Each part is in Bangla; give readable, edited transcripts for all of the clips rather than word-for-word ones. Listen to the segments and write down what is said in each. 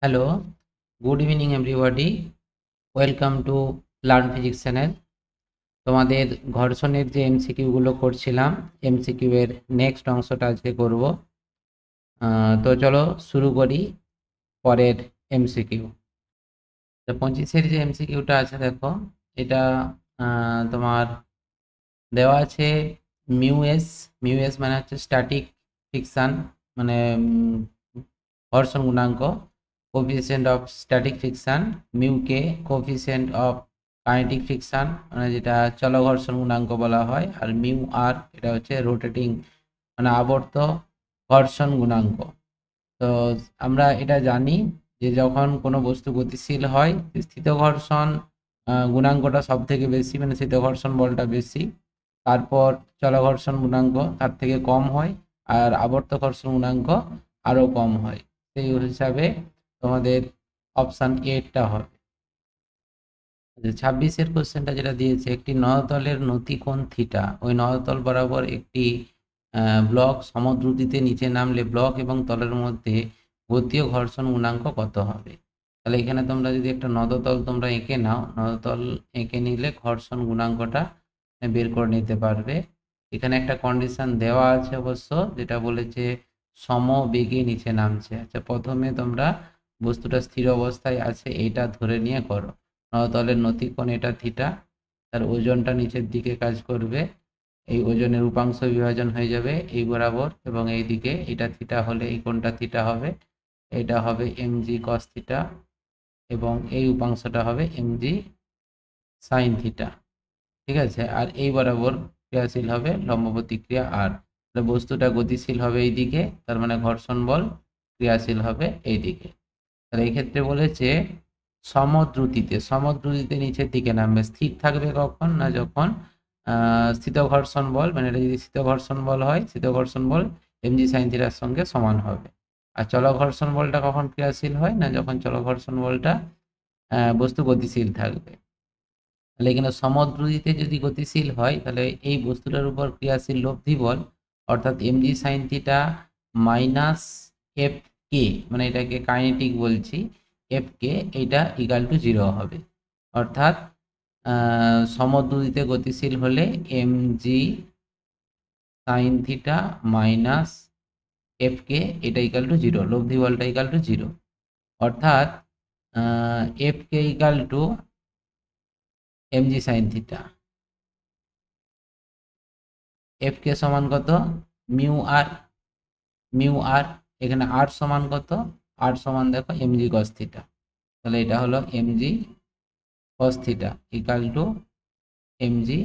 Hello, good evening everybody. Welcome to learn physics channel. তোমাদের ঘর্ষণের যে এমসিকিউগুলো করছিলাম, এমসিকিউ এর নেক্সট অংশটা আজকে করব। তো চলো শুরু করি পরের এমসিকিউ। তো 25-এর যে এমসিকিউটা আছে দেখো, এটা তোমার দেওয়া আছে মিউ এস মানে হচ্ছে স্ট্যাটিক ফ্রিকশন, মানে ঘর্ষণ গুণাঙ্ক, coefficient of static friction, mu K coefficient of kinetic friction, মানে যেটা চলঘর্ষণ গুণাঙ্ক বলা হয়, আর মিউ আর এটা হচ্ছে রোটেটিং মানে আবর্ত ঘর্ষণ গুণাঙ্ক। তো আমরা এটা জানি যে যখন কোনো বস্তু গতিশীল হয়, স্থিত ঘর্ষণ গুণাঙ্কটা সব থেকে বেশি, মানে স্থিত ঘর্ষণ বলটা বেশি, তারপর চলঘর্ষণ গুণাঙ্ক তার থেকে কম হয়, আর আবর্ত ঘর্ষণ গুণাঙ্ক আরও কম হয়। সেই হিসাবে তোমাদের অপশান এটা হবে। 26-এর কোশ্চেনটা যেটা দিয়েছে, একটি নলতলের নতি কোণ থিটা, ওই নলতল বরাবর একটি ব্লক সমদ্রুতিতে নিচে নামলে ব্লক এবং তলের মধ্যে গতীয় ঘর্ষণ গুণাঙ্ক কত হবে? তাহলে এখানে তোমরা যদি একটা নদতল তোমরা এঁকে নাও, নদতল এঁকে নিলে ঘর্ষণ গুণাঙ্কটা বের করে নিতে পারবে। এখানে একটা কন্ডিশন দেওয়া আছে অবশ্য, যেটা বলেছে সমবেগে নিচে নামছে। আচ্ছা, প্রথমে তোমরা বস্তুটা স্থির অবস্থায় আছে এটা ধরে নিয়ে করো। নদতলের নতিকোণ এটা থিটা, তার ওজনটা নিচের দিকে কাজ করবে, এই ওজনের উপাংশ বিভাজন হয়ে যাবে এই বরাবর, এবং এই দিকে এটা থিটা হলে এই কোণটা থিটা হবে, এটা হবে এমজি কস থিটা, এবং এই উপাংশটা হবে এমজি সাইন থিটা। ঠিক আছে, আর এই বরাবর ক্রিয়াশীল হবে লম্ব প্রতিক্রিয়া আর, বস্তুটা গতিশীল হবে এই দিকে, তার মানে ঘর্ষণ বল ক্রিয়াশীল হবে এই দিকে। তাহলে এই ক্ষেত্রে বলেছে সমদ্রুতিতে নিচের দিকে নামবে। স্থির থাকবে কখন না, যখন স্থিত ঘর্ষণ বল, মানে এটা যদি স্থিত ঘর্ষণ বল হয়, স্থিত ঘর্ষণ বল এমজি সাইন থিটার সঙ্গে সমান হবে। আর চলঘর্ষণ বলটা কখন ক্রিয়াশীল হয় না, যখন চলঘর্ষণ বলটা বস্তু গতিশীল থাকবে। তাহলে এখানে সমদ্রুতিতে যদি গতিশীল হয়, তাহলে এই বস্তুটার উপর ক্রিয়াশীল লব্ধি বল, অর্থাৎ mg sine theta minus f k, মানে এটাকে কাইনেটিক বলছি, এফ কে, এইটা ইকাল টু 0 হবে। অর্থাৎ সমদ্রুতিতে গতিশীল হলে mg sine theta minus f k, এটা ইকাল টু 0, লব্ধি বলটা ইকাল টু 0। অর্থাৎ f k equal to MG sine theta, f k সমান কত, মিউ আর, এখানে আর সমান কত, আর সমান দেখো এমজি কস থিটা, তাহলে এটা হলো MG cos theta equal to MG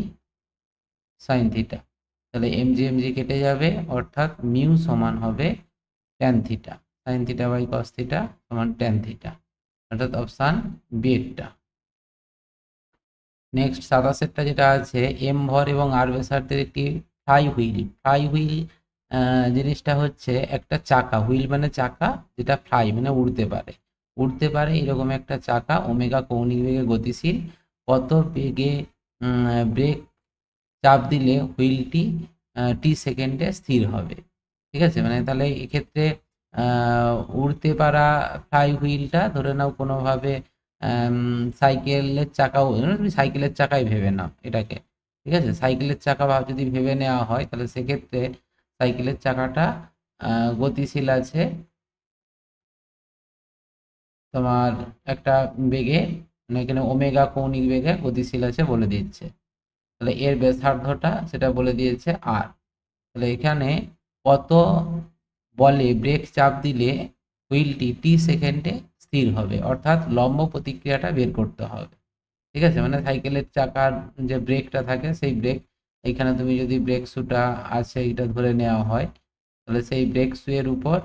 sine theta. তাহলে এমজি এমজি কেটে যাবে, অর্থাৎ মিউ সমান হবে tan theta, sine theta by cos theta সমান ট্যান থিটা, অর্থাৎ অপশান বি এরটা। নেক্সট 27-এরটা যেটা আছে, এম ভর এবং আর ব্যাসার্ধের একটি ফ্লাই হুইল জিনিসটা হচ্ছে একটা চাকা, হুইল মানে চাকা, যেটা ফ্লাই মানে উড়তে পারে এরকম একটা চাকা, ওমেগা কৌণিক বেগে গতিশীল, কত বেগে ব্রেক চাপ দিলে হুইলটি টি সেকেন্ডে স্থির হবে। ঠিক আছে, মানে তাহলে এক্ষেত্রে উড়তে পারা ফ্লাই হুইলটা ধরে নাও কোনোভাবে সাইকেলের চাকাও, তুমি সাইকেলের চাকাই ভেবে নাও এটাকে। ঠিক আছে, সাইকেলের চাকা যদি ভেবে নেওয়া হয়, তাহলে সেক্ষেত্রে সাইকেলের চাকাটা গতিশীল আছে তোমার একটা বেগে, মানে এখানে ওমেগা কৌণিক বেগে গতিশীল আছে বলে দিচ্ছে। তাহলে এর ব্যাসার্ধটা সেটা বলে দিয়েছে আর। তাহলে এখানে কত বলে ব্রেক চাপ দিলে হুইলটি টি সেকেন্ডে স্থির হবে, অর্থাৎ লম্ব প্রতিক্রিয়াটা বের করতে হবে। ঠিক আছে, মানে সাইকেলের চাকার যে ব্রেকটা থাকে সেই ব্রেক, এইখানে তুমি যদি ব্রেক শুটা আছে এটা ধরে নেওয়া হয়, তাহলে সেই ব্রেক শুয়ের উপর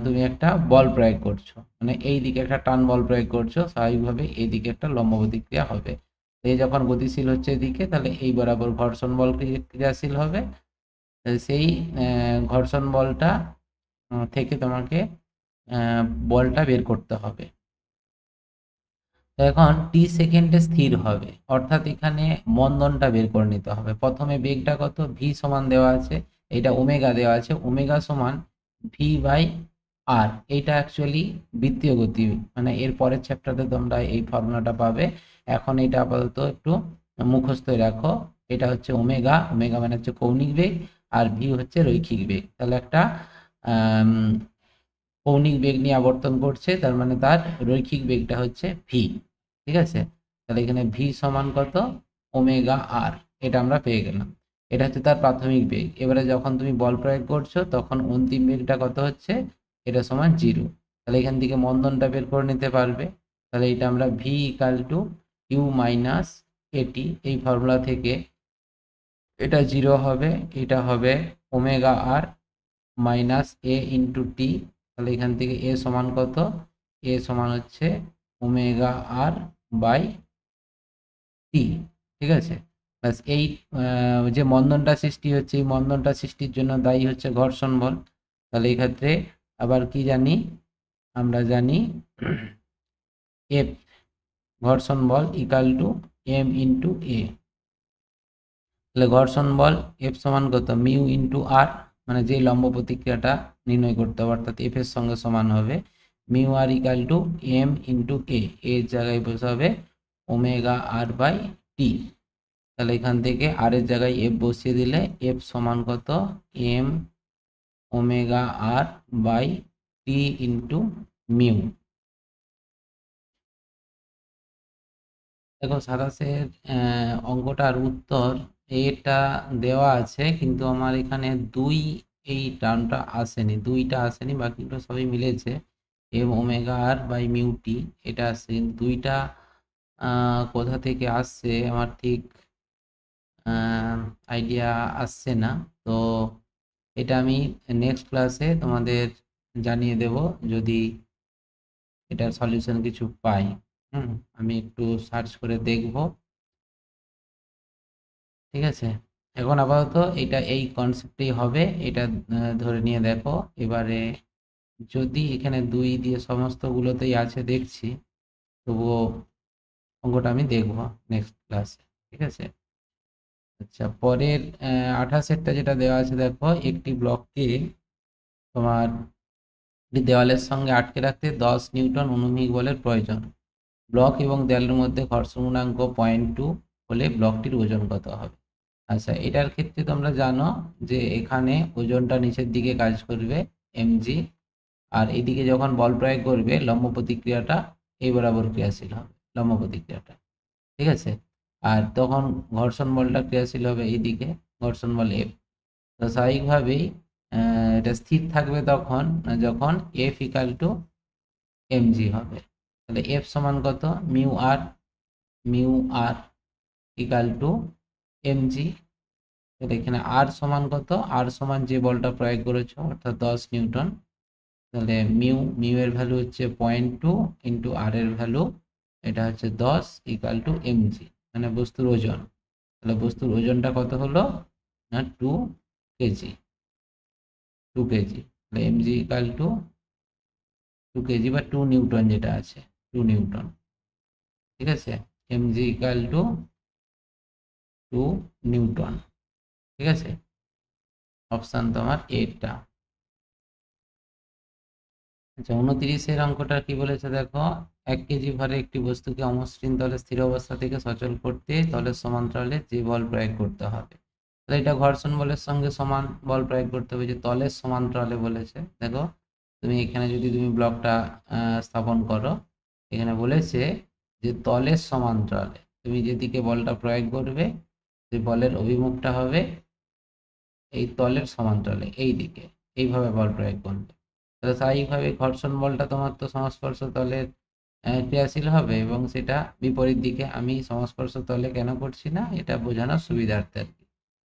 তুমি একটা বল প্রয়োগ করছো, মানে এই দিকে একটা টান বল প্রয়োগ করছো, স্বাভাবিকভাবে এই দিকে একটা লম্ব প্রতিক্রিয়া হবে। এই যখন গতিশীল হচ্ছে এদিকে, তাহলে এই বরাবর ঘর্ষণ বল ক্রিয়াশীল হবে, সেই ঘর্ষণ বলটা থেকে তোমাকে বলটা বের করতে হবে। তো এখন টি সেকেন্ডে স্থির হবে, অর্থাৎ এখানে মন্দনটা বের করে নিতে হবে। প্রথমে বেগটা কত, ভি সমান দেওয়া আছে, এটা ওমেগা দেওয়া আছে, ওমেগা সমান ভি বাই আর এইটা অ্যাকচুয়ালি বৃত্তীয় গতি, মানে এর পরের চ্যাপ্টারে তোমরা এই ফর্মুলাটা পাবে। এখন এটা আপাতত একটু মুখস্থ রাখো। এটা হচ্ছে ওমেগা, ওমেগা মানে হচ্ছে কৌণিক বেগ, আর ভি হচ্ছে রৈখিক বেগ। তাহলে একটা কৌণিক বেগ নিয়ে আবর্তন করছে, তার মানে তার রৈখিক বেগটা হচ্ছে ভি। ঠিক আছে, তাহলে এখানে ভি সমান কত, ওমেগা আর, এটা আমরা পেয়ে গেলাম। এটা হচ্ছে তার প্রাথমিক বেগ। এবারে যখন তুমি বল প্রয়োগ করছো তখন অন্তিম বেগটা কত হচ্ছে, এটা সমান 0। তাহলে এখান থেকে মন্দনটা বের করে নিতে পারবে। তাহলে এটা আমরা v equal to you minus at, এই ফর্মুলা থেকে এটা 0 হবে, এটা হবে omega r minus a into t. তাহলে এখান থেকে এ সমান কত, এ সমান হচ্ছে ওমেগা আর বাই টি। ঠিক আছে, ব্যাস এই যে মন্দনটা সৃষ্টি হচ্ছে, এই মন্দনটা সৃষ্টির জন্য দায়ী হচ্ছে ঘর্ষণ বল। তাহলে এই ক্ষেত্রে আবার কি জানি, আমরা জানি এফ ঘর্ষণ বল ইকাল টু এম ইন্টু এ। তাহলে ঘর্ষণ বল এফ সমান কত, মিউ ইন্টু আর, মানে যে লম্ব প্রতিক্রিয়াটা নির্ণয় করতে হবে, অর্থাৎ এফ এর সঙ্গে সমান হবে mu R equal to m into a, এর জায়গায় বসে হবে ওমেগা আর বাই টি। তাহলে এখান থেকে আর এর জায়গায় এফ বসিয়ে দিলে এফ সমান কত, M omega r by t into mu. দেখো সাতাশের অঙ্কটার উত্তর এটা দেওয়া আছে, কিন্তু আমার এখানে দুই, এই টার্মটা আসেনি, দুইটা আসেনি, বাকিটা সবই মিলেছে। M omega r by mu t এটা আসছে, কিন্তু দুইটা কোথা থেকে আসছে আমার ঠিক আইডিয়া আসছে না। তো এটা আমি নেক্সট ক্লাসে তোমাদের জানিয়ে দেব যদি এটার সলিউশন কিছু পাই। আমি একটু সার্চ করে দেখব। ঠিক আছে, এখন আপাতত এটা এই কনসেপ্টেই হবে, এটা ধরে নিয়ে দেখো। এবারে যদি এখানে 2 দিয়ে সমস্তগুলোতেই আছে দেখছি, তবুও অঙ্কটা আমি দেখব নেক্সট ক্লাসে। ঠিক আছে, আচ্ছা পরের 28এরটা যেটা দেওয়া আছে, দেখো একটি ব্লককে তোমার দেওয়ালের সঙ্গে আটকে রাখতে 10 নিউটন অনুভূমিক বলের প্রয়োজন। ব্লক এবং দেয়ালের মধ্যে ঘর্ষণ গুণাঙ্ক 0.2 হলে ব্লকটির ওজন কত হবে। আচ্ছা এটার ক্ষেত্রে তোমরা জানো যে এখানে ওজনটা নিচের দিকে কাজ করবে এমজি, আর এদিকে যখন বল প্রয়োগ করবে লম্ব প্রতিক্রিয়াটা এই বরাবর ক্রিয়াশীল হবে, লম্ব প্রতিক্রিয়াটা। ঠিক আছে, আর তখন ঘর্ষণ বলটা ক্রিয়াশীল হবে এইদিকে, ঘর্ষণ বল এফ। তো স্বাভাবিকভাবেই এটা স্থির থাকবে তখন যখন এফ ইকাল টু এমজি হবে। তাহলে এফ সমান কত, mu R equal to MG. তাহলে এখানে আর সমান কত, আর সমান যে বলটা প্রয়োগ করেছো অর্থাৎ 10 নিউটন। তাহলে মিউ এর ভ্যালু হচ্ছে 0.2 ইন্টু আর এর ভ্যালু এটা হচ্ছে 10 ইকাল টু এমজি, মানে বস্তুর ওজন। তাহলে বস্তুর ওজনটা কত হলো না 2 কেজি, 2 কেজি। তাহলে এমজি ইকাল টু 2 কেজি বা 2 নিউটন যেটা আছে, 2 নিউটন। ঠিক আছে, এমজি ইকাল টু 2 নিউটন। ঠিক আছে, অপশান তোমার এটা। আচ্ছা 29এর অঙ্কটা কি বলেছে দেখো, 1 কেজি ভরে একটি বস্তুকে অমসৃণ তলে স্থির অবস্থা থেকে সচল করতে তলের সমান্তরালে যে বল প্রয়োগ করতে হবে। তাহলে এটা ঘর্ষণ বলের সঙ্গে সমান বল প্রয়োগ করতে হবে, যে তলের সমান্তরালে বলেছে। দেখো তুমি এখানে যদি তুমি ব্লকটা স্থাপন করো, এখানে বলেছে যে তলের সমান্তরালে তুমি যেদিকে বলটা প্রয়োগ করবে যে বলের অভিমুখটা হবে এই তলের সমান্তরালে, এই দিকে এইভাবে বল প্রয়োগ করবে। তাহলে স্বাভাবিকভাবে ঘর্ষণ বলটা তোমার তো সংস্পর্শ তলের ক্রিয়াশীল হবে, এবং সেটা বিপরীত দিকে। আমি সংস্পর্শ তলে কেন করছি না, এটা বোঝানোর সুবিধার্থে আর কি,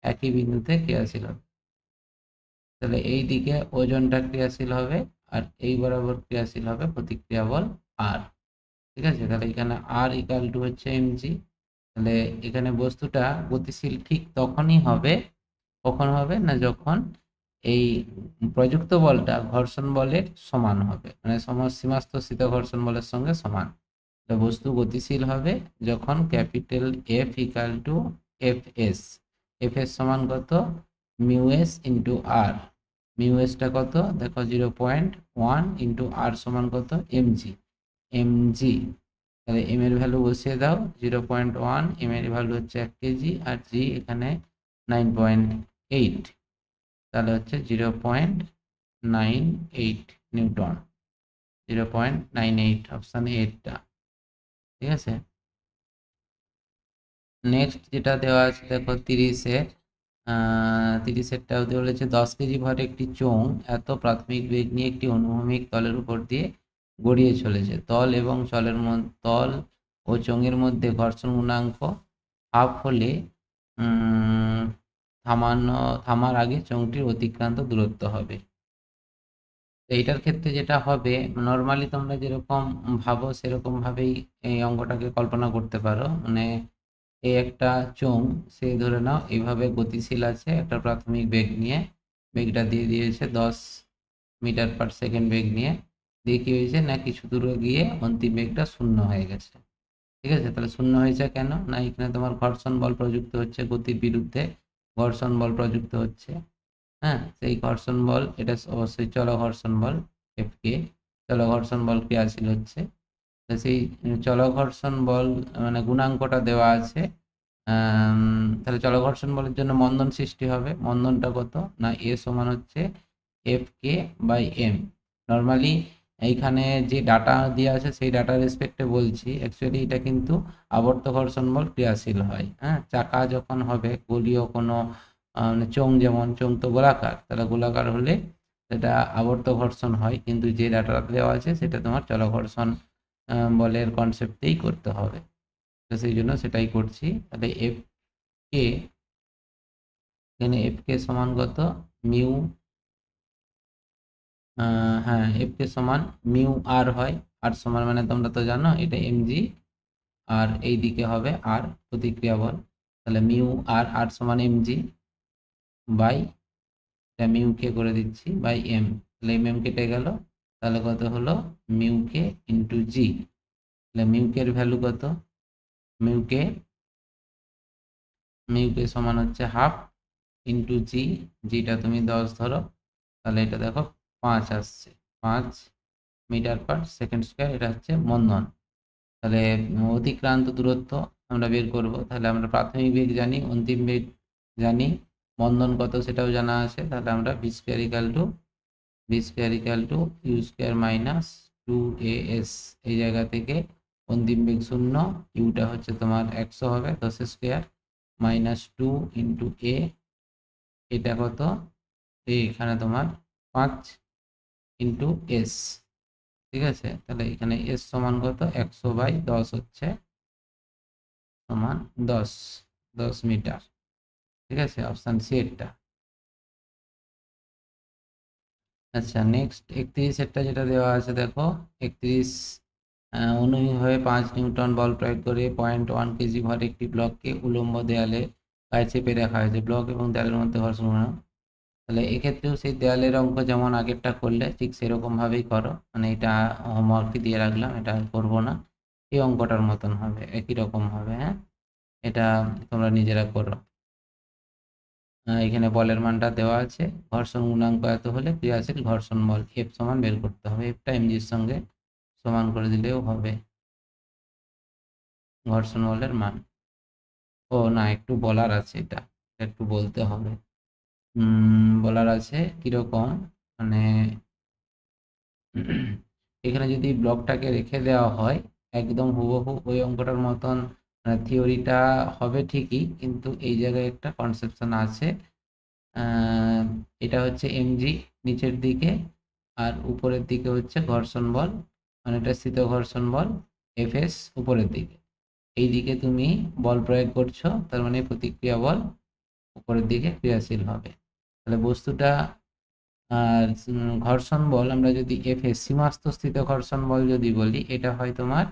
একই বিন্দুতে ক্রিয়াশীল হবে। তাহলে এই দিকে ওজনটা ক্রিয়াশীল হবে, আর এই বরাবর ক্রিয়াশীল হবে প্রতিক্রিয়া বল আর। ঠিক আছে, তাহলে এখানে আর ইকাল টু হচ্ছে এমজি। তাহলে এখানে বস্তুটা গতিশীল ঠিক তখনই হবে, কখন হবে না যখন এই প্রযুক্ত বলটা ঘর্ষণ বলের সমান হবে, মানে সীমাস্থস্থিত ঘর্ষণ বলের সঙ্গে সমান। বস্তু গতিশীল হবে যখন capital F equal to F S, F S সমান কত, মিউ এস ইন্টু আর, মিউ এসটা কত দেখো 0.1 ইন্টু আর সমান কত এমজি, এমজি তাহলে এম এর ভ্যালু বসিয়ে দাও 0.1, এম এর ভ্যালু হচ্ছে 1 কেজি, আর জি এখানে 9.8, তাহলে হচ্ছে 0.98 নিউটন, 0.98 অপশান এটা। ঠিক আছে, নেক্সট যেটা দেওয়া আছে দেখো 30-এর, 30-এরটাও বলেছে 10 কেজি ভরের একটি চোঙ এত প্রাথমিক বেগ নিয়ে একটি অনুভূমিক তলের উপর দিয়ে গড়িয়ে চলেছে। তল এবং তল ও চোঙের মধ্যে ঘর্ষণ গুণাঙ্ক হাফ হলে থামার আগে চোঙটির অতিক্রান্ত দূরত্ব হবে। তো এইটার ক্ষেত্রে যেটা হবে, নর্মালি তোমরা যেরকম ভাবো সেরকম ভাবেই এই অঙ্কটাকে কল্পনা করতে পারো। মানে এই একটা চোঙ, সে ধরে নাও এইভাবে গতিশীল আছে একটা প্রাথমিক বেগ নিয়ে, বেগটা দিয়ে দিয়েছে 10 মিটার পার সেকেন্ড বেগ নিয়ে, দিয়ে কি হয়েছে না কিছু দূরে গিয়ে অন্তিম বেগটা শূন্য হয়ে গেছে। ঠিক আছে, তাহলে শূন্য হয়েছে কেন না এখানে তোমার ঘর্ষণ বল প্রযুক্ত হচ্ছে, গতির বিরুদ্ধে ঘর্ষণ বল প্রযুক্ত হচ্ছে। হ্যাঁ, সেই ঘর্ষণ বল এটা অবশ্যই চল ঘর্ষণ বল, এফকে চল ঘর্ষণ বল ক্রিয়াশীল হচ্ছে। তো সেই চল ঘর্ষণ বল মানে গুণাঙ্কটা দেওয়া আছে। তাহলে চল ঘর্ষণ বলের জন্য মন্দন সৃষ্টি হবে, মন্দনটা কত না এ সমান হচ্ছে এফ কে বাই এম। নর্মালি এইখানে যে ডাটা দেওয়া আছে সেই ডাটা রেসপেক্টে বলছি, অ্যাকচুয়ালি এটা কিন্তু আবর্ত ঘর্ষণ বল ক্রিয়াশীল হয়। হ্যাঁ, চাকা যখন হবে গোলীয় কোনো মানে চোঙ, যেমন চোঙ তো গোলাকার, তাহলে গোলাকার হলে সেটা আবর্ত ঘর্ষণ হয়, কিন্তু যে ডাটাটা দেওয়া আছে সেটা তোমার চল ঘর্ষণ বলের কনসেপ্টেই করতে হবে। তো সেই জন্য সেটাই করছি। তাহলে এফ কে, এখানে এফ কে সমান কত মিউ, হ্যাঁ এফ কে সমান মিউ আর হয়, আর সমান মানে তোমরা তো জানো এটা এমজি, আর এই দিকে হবে আর প্রতিক্রিয়া বল, তাহলে মিউ আর, আর সমান এমজি বাই, এটা মিউ কে করে দিচ্ছি বাই এম, তাহলে এম এম কেটে গেল, তাহলে কত হলো মিউ কে ইন্টু জি। তাহলে মিউ কে এর ভ্যালু কত, মিউ কে সমান হচ্ছে হাফ ইন্টু জি, জিটা তুমি 10 ধরো, তাহলে এটা দেখো 5 আসছে, 5 মিটার পার সেকেন্ড স্কোয়ার, এটা হচ্ছে মন্দন। তাহলে অতিক্রান্ত দূরত্ব আমরা বের করব, তাহলে আমরা প্রাথমিক বেগ জানি, অন্তিম বেগ জানি, মন্দন কত সেটাও জানা আছে, তাহলে আমরা v square equal to u square minus 2as, এই জায়গা থেকে অন্তিম বেগ 0, ইউটা হচ্ছে তোমার 100 হবে 10 স্কোয়ার মাইনাস 2 ইন্টু এ, এটা কত এখানে তোমার 5 ইন্টু এস। ঠিক আছে, তাহলে এখানে এস সমান কত 100/10 হচ্ছে সমান 10 মিটার। ঠিক আছে, অপশান সি এটা। আচ্ছা, নেক্সট 31-এরটা যেটা দেওয়া আছে দেখো 31, অনুভূমিকভাবে 5 নিউটন বল প্রয়োগ করে 0.1 কেজি ভর একটি ব্লককে উলম্ব দেয়ালে গায়ে চেপে রাখা হয়েছে, ব্লক এবং দেয়ালের মধ্যে ঘর্ষণ গুণাঙ্ক। তাহলে এক্ষেত্রেও সেই দেয়ালের অঙ্ক যেমন আগেরটা করলে ঠিক সেরকম ভাবেই করো, মানে এটা হোমওয়ার্ক দিয়ে রাখলাম, এটা করব না, এই অঙ্কটার মতন হবে, একই রকম হবে। হ্যাঁ, এটা তোমরা নিজেরা করো। এখানে বলের মানটা দেওয়া আছে, ঘর্ষণ গুণাঙ্ক এত হলে ক্রিয়াশীল ঘর্ষণ বল এফ সমান বের করতে হবে, এফটা এমজির সঙ্গে সমান করে দিলেও হবে ঘর্ষণ বলের মান। ও না, একটু বলার আছে, এটা একটু বলতে হবে। বলার আছে কিরকম, মানে এখানে যদি ব্লকটাকে রেখে দেওয়া হয় একদম হুবহু ওই অঙ্কটার মতন, থিওরিটা হবে ঠিকই, কিন্তু এই জায়গায় একটা কনসেপশন আছে। এটা হচ্ছে এমজি নিচের দিকে, আর উপরের দিকে হচ্ছে ঘর্ষণ বল, মানে এটা স্থিত ঘর্ষণ বল এফএস উপরের দিকে, এই দিকে তুমি বল প্রয়োগ করছো, তার মানে প্রতিক্রিয়া বল উপরের দিকে ক্রিয়াশীল হবে। তাহলে বস্তুটা আর ঘর্ষণ বল আমরা যদি এফএস সীমাস্থ স্থিত ঘর্ষণ বল যদি বলি, এটা হয় তোমার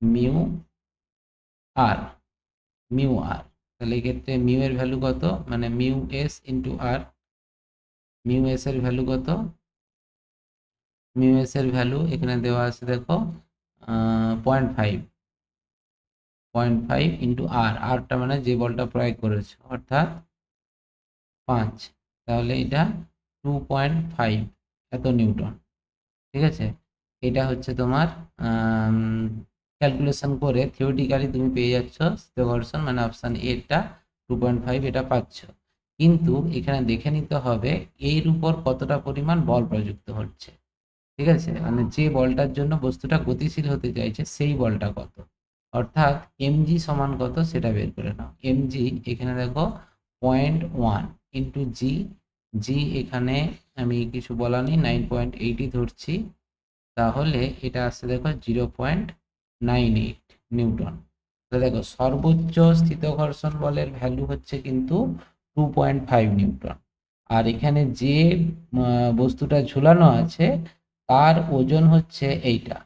মিউ আর, তাহলে এক্ষেত্রে মিউ এর ভ্যালু কত, মানে মিউ এস ইন্টু আর, মিউ এস এর ভ্যালু কত, মিউ এস এর ভ্যালু এখানে দেওয়া আছে দেখো 0.5 ইন্টু আর, আরটা মানে যে বলটা প্রয়োগ করেছে অর্থাৎ 5, তাহলে এটা 2.5 এত নিউটন। ঠিক আছে, এটা হচ্ছে তোমার ক্যালকুলেশন করে থিওরিটিক্যালি তুমি পেয়ে যাচ্ছ স্থির ঘর্ষণ, মানে অপশান এটা 2.5 এটা পাচ্ছ। কিন্তু এখানে দেখে নিতে হবে এর উপর কতটা পরিমাণ বল প্রযুক্ত হচ্ছে। ঠিক আছে, মানে যে বলটার জন্য বস্তুটা গতিশীল হতে চাইছে সেই বলটা কত, অর্থাৎ এমজি সমান কত সেটা বের করে নাও। এমজি এখানে দেখো 0.1 ইন্টু জি, জি এখানে আমি কিছু বলা নেই 9.8 ধরছি, তাহলে এটা আসছে দেখো 0.98 নিউটন। তো দেখো সর্বোচ্চ স্থিত ঘর্ষণ বলের ভ্যালু হচ্ছে কিন্তু 2.5 নিউটন, আর এখানে যে বস্তুটা ঝুলানো আছে তার ওজন হচ্ছে এইটা।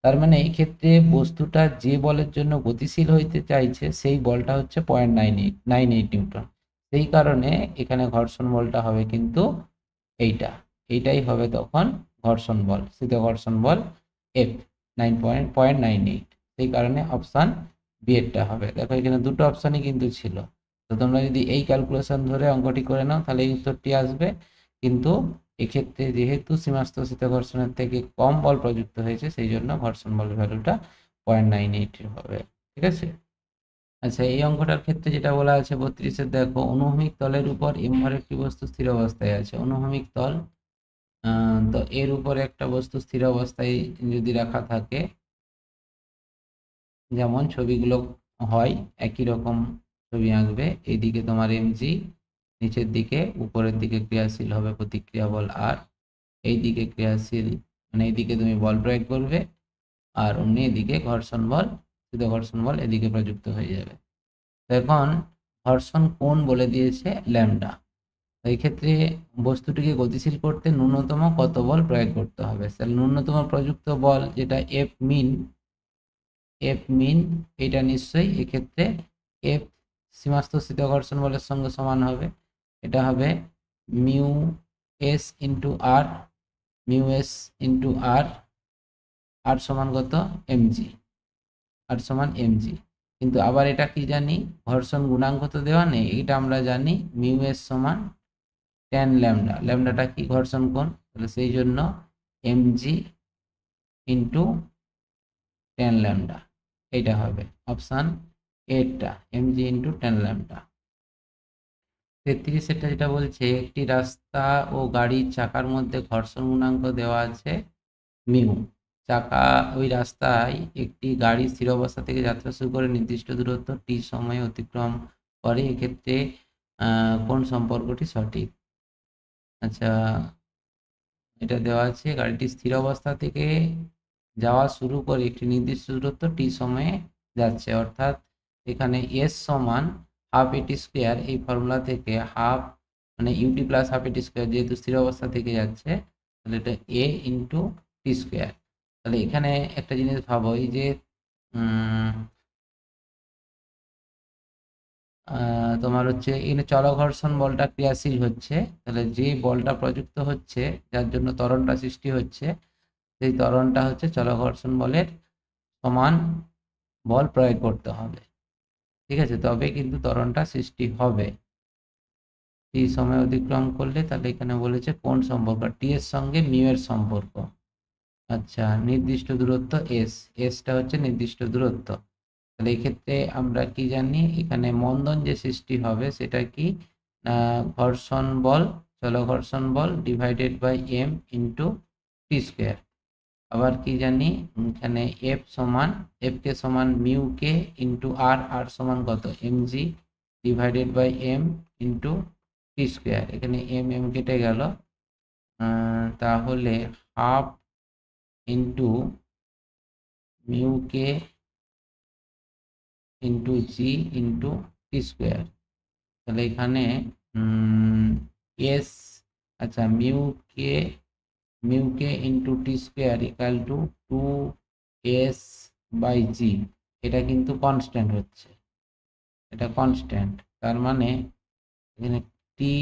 তার মানে এই ক্ষেত্রে বস্তুটা যে বলের জন্য গতিশীল হইতে চাইছে সেই বলটা হচ্ছে 0.98 নিউটন। সেই কারণে এখানে ঘর্ষণ বলটা হবে কিন্তু এইটাই হবে তখন ঘর্ষণ বল, স্থিত ঘর্ষণ বল এফ 9.98। সেই কারণে অপশান বি এরটা হবে। দেখো এখানে দুটো অপশানই কিন্তু ছিল, তো তোমরা যদি এই ক্যালকুলেশন ধরে অঙ্কটি করে নাও তাহলে এই উত্তরটি আসবে। কিন্তু এক্ষেত্রে যেহেতু সীমাস্থ স্থিত ঘর্ষণের থেকে কম বল প্রযুক্ত হয়েছে সেই জন্য ঘর্ষণ বলের ভ্যালুটা 0.98 হবে। ঠিক আছে, আচ্ছা এই অঙ্কটার ক্ষেত্রে যেটা বলা আছে 32-এর, দেখো অনুভূমিক তলের উপর এমভর একটি বস্তু স্থির অবস্থায় আছে। অনুভূমিক তল, তো এর উপরে একটা বস্তু স্থির অবস্থায় যদি রাখা থাকে, যেমন ছবিগুলো হয় একই রকম ছবি আঁকবে। এইদিকে তোমার এমজি, নিচের দিকে উপরের দিকে ক্রিয়াশীল হবে প্রতিক্রিয়া বল আর, এই দিকে ক্রিয়াশীল মানে এইদিকে তুমি বল প্রয়োগ করবে, আর অন্য এদিকে ঘর্ষণ বল, স্থিত ঘর্ষণ বল এদিকে প্রযুক্ত হয়ে যাবে। এখন ঘর্ষণ কোণ বলে দিয়েছে ল্যামডা। এই ক্ষেত্রে বস্তুটিকে গতিশীল করতে ন্যূনতম কত বল প্রয়োগ করতে হবে, তাহলে ন্যূনতম প্রযুক্ত বল যেটা এফ মিন এটা নিশ্চয়ই এক্ষেত্রে এফ সীমাস্থ স্থিত ঘর্ষণ বলের সঙ্গে সমান হবে। এটা হবে মিউ এস ইন্টু আর, মিউ এস ইন্টু আর, আর সমান কত এমজি, আর সমান এমজি। কিন্তু আবার এটা কি জানি, ঘর্ষণ গুণাঙ্ক তো দেওয়া নেই, এটা আমরা জানি মিউ এস সমান ট্যান ল্যামডা, ল্যামডাটা কি ঘর্ষণ কোণ, তাহলে সেই জন্য এমজি ইন্টু ট্যান ল্যামডা, এটা হবে অপশান এরটা এমজি ইন্টু ট্যান ল্যামডা। 33 এটা যেটা বলছে একটি রাস্তা ও গাড়ির চাকার মধ্যে ঘর্ষণ গুণাঙ্ক দেওয়া আছে মিউ। চাকা ওই রাস্তায় একটি গাড়ি স্থির অবস্থা থেকে যাত্রা শুরু করে নির্দিষ্ট দূরত্ব টি সময়ে অতিক্রম করে, এক্ষেত্রে কোন সম্পর্কটি সঠিক। আচ্ছা, এটা দেওয়া আছে গাড়িটি স্থির অবস্থা থেকে যাওয়া শুরু করে একটি নির্দিষ্ট দূরত্ব টি সময়ে যাচ্ছে, অর্থাৎ এখানে এস সমান হাফ এটি স্কোয়ার, এই ফর্মুলা থেকে হাফ মানে ইউটি প্লাস হাফ এটি স্কোয়ার, যেহেতু স্থির অবস্থা থেকে যাচ্ছে তাহলে এটা এ ইন্টু টি স্কোয়ার। তাহলে এখানে একটা জিনিস ভাবো, এই যে তোমার হচ্ছে এখানে চলঘর্ষণ বলটা ক্রিয়াশীল হচ্ছে, তাহলে যে বলটা প্রযুক্ত হচ্ছে যার জন্য ত্বরণটা সৃষ্টি হচ্ছে সেই ত্বরণটা হচ্ছে চলঘর্ষণ বলের সমান বল প্রয়োগ করতে হবে। ঠিক আছে, তবে কিন্তু ত্বরণটা সৃষ্টি হবে টি সময় অতিক্রম করলে। তাহলে এখানে বলেছে কোন সম্পর্ক, টি এর সঙ্গে মিউ এর সম্পর্ক। আচ্ছা, নির্দিষ্ট দূরত্ব এস, এসটা হচ্ছে নির্দিষ্ট দূরত্ব। তাহলে এই ক্ষেত্রে আমরা কি জানি, এখানে মন্দন যে সৃষ্টি হবে সেটা কি, ঘর্ষণ বল, চলঘর্ষণ বল divided by m into t square. আবার কি জানি, এখানে এফ সমান, এফ কে সমান মিউ কে ইন্টু আর, আর সমান কত mg divided by m into t square. এখানে এম এম কেটে গেল, তাহলে half into mu k into g into t square. তাহলে এখানে এস, আচ্ছা mu k into t square equal to 2s by g, এটা কিন্তু কনস্ট্যান্ট হচ্ছে, এটা কনস্ট্যান্ট। তার মানে এখানে টি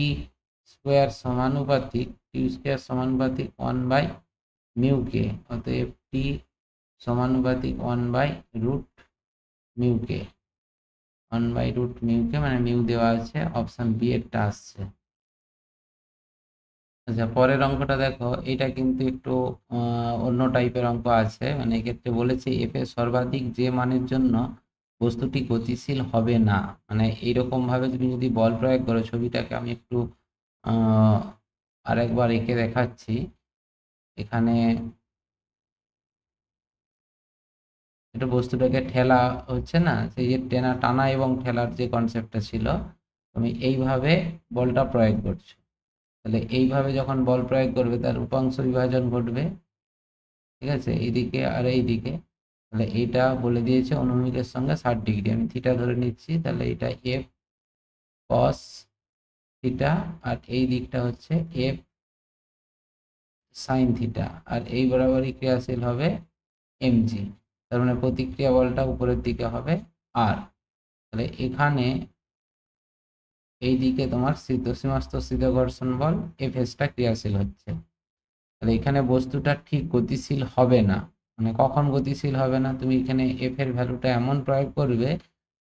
স্কোয়ার সমানুপাতিক, টি স্কোয়ার সমানুপাতিক 1 বাই মিউ কে, অতএব টি সমানুপাতিক 1 by root mu k, 1 by root mu k, মানে মিউ দেওয়া আছে, অপশান বি এরটা আসছে। আচ্ছা, পরের অঙ্কটা দেখো, এটা কিন্তু একটু অন্য টাইপের অঙ্ক আছে। মানে এক্ষেত্রে বলেছে এফ এর সর্বাধিক যে মানের জন্য বস্তুটি গতিশীল হবে না। মানে এইরকম ভাবে তুমি যদি বল প্রয়োগ করো, ছবিটাকে আমি একটু আরেকবার এঁকে দেখাচ্ছি। এখানে এটা বস্তুটাকে ঠেলা হচ্ছে না, সেই যে টানা এবং ঠেলার যে কনসেপ্টটা ছিল, তুমি এইভাবে বলটা প্রয়োগ করছো। তাহলে এইভাবে যখন বল প্রয়োগ করবে তার উপাংশ বিভাজন ঘটবে, ঠিক আছে, এইদিকে আর এইদিকে। তাহলে এইটা বলে দিয়েছে অনুভূমিকের সঙ্গে 60 ডিগ্রি, আমি থিটা ধরে নিচ্ছি। তাহলে এটা এফ কস থিটা, আর এই দিকটা হচ্ছে এফ সাইন থিটা, আর এই বরাবরই ক্রিয়াশীল হবে এমজি। তার মানে প্রতিক্রিয়া বলটা উপরের দিকে হবে আর। তাহলে এখানে এই দিকে তোমার সীমাস্থ স্থিত ঘর্ষণ বল এফএসটা ক্রিয়াশীল হচ্ছে। তাহলে এখানে বস্তুটা ঠিক গতিশীল হবে না। মানে কখন গতিশীল হবে না, তুমি এখানে এফ এর ভ্যালুটা এমন প্রয়োগ করবে,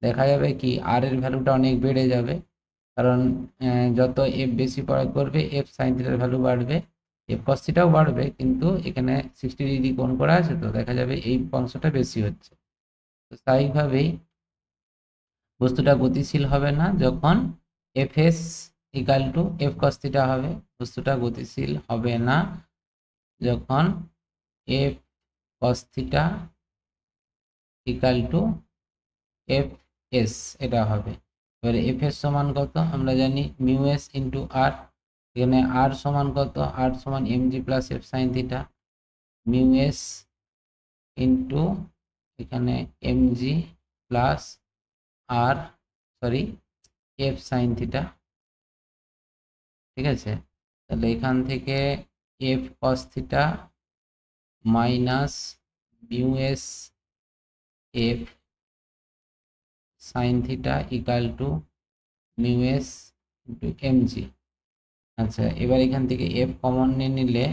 দেখা যাবে কি আর এর ভ্যালুটা অনেক বেড়ে যাবে। কারণ যত এফ বেশি প্রয়োগ করবে এফ সাইন থিটার ভ্যালু বাড়বে, এফ কস থিটাও বাড়বে, কিন্তু এখানে 60 ডিগ্রি কোণ করা আছে, তো দেখা যাবে এই অংশটা বেশি হচ্ছে। তো স্বাভাবিকভাবেই বস্তুটা গতিশীল হবে না যখন F S equal to F cos theta হবে। বস্তুটা গতিশীল হবে না যখন F cos theta equal two F S এটা হবে। এবারে এফ এস সমান কত আমরা জানি, মিউ এস ইন্টু আর। এখানে আর সমান কত, আর সমান M G plus F sine theta. Mu S into এখানে M G plus R, sorry, F sine theta, ঠিক আছে। তাহলে এখান থেকে F cos theta minus mu S F sine theta equal to mu S into M G. আচ্ছা, এবার এখান থেকে এফ কমন নিয়ে নিলে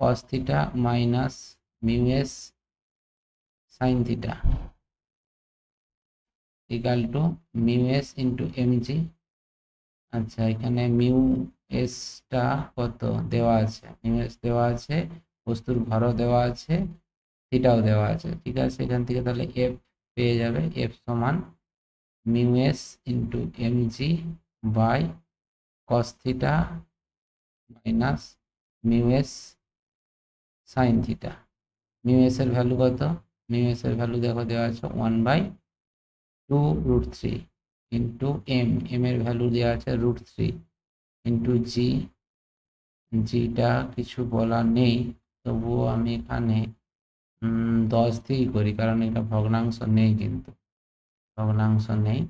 cos theta minus mu S sine theta equal to mu S into M G. আচ্ছা, এখানে মিউ এসটা কত দেওয়া আছে, মিউ এস দেওয়া আছে, বস্তুর ভরও দেওয়া আছে, থিটাও দেওয়া আছে, ঠিক আছে। এখান থেকে তাহলে এফ পেয়ে যাবে, এফ সমান mu S into M G by cos theta minus mu S sine theta. Mu S এর ভ্যালু কত, মিউ এস এর ভ্যালু দেখো দেওয়া আছে 1/2√3 ইন্টু এম, এম এর ভ্যালু দেওয়া আছে √3 ইন্টু জি, জিটা কিছু বলার নেই, তবুও আমি এখানে 10 দিয়েই করি, কারণ এটা ভগ্নাংশ নেই, কিন্তু ভগ্নাংশ নেই।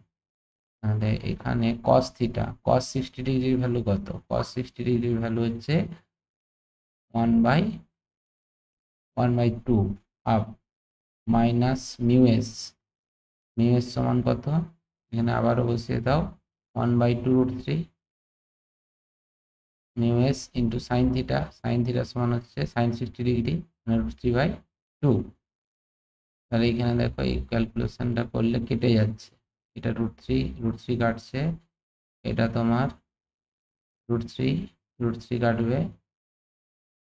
তাহলে এখানে কস থিটা, কস 60 ডিগ্রির ভ্যালু কত, কস 60 ডিগ্রির ভ্যালু হচ্ছে 1/2 half minus mu S, mu S সমান কত, এখানে আবারও বসিয়ে দাও 1/2√3 mu S into sine theta, sine theta সমান হচ্ছে সাইন 60 ডিগ্রি মানে √3/2। তাহলে এখানে দেখো এই ক্যালকুলেশনটা করলে কেটে যাচ্ছে, এটা √3 কাটছে, এটা তোমার √3 কাটবে,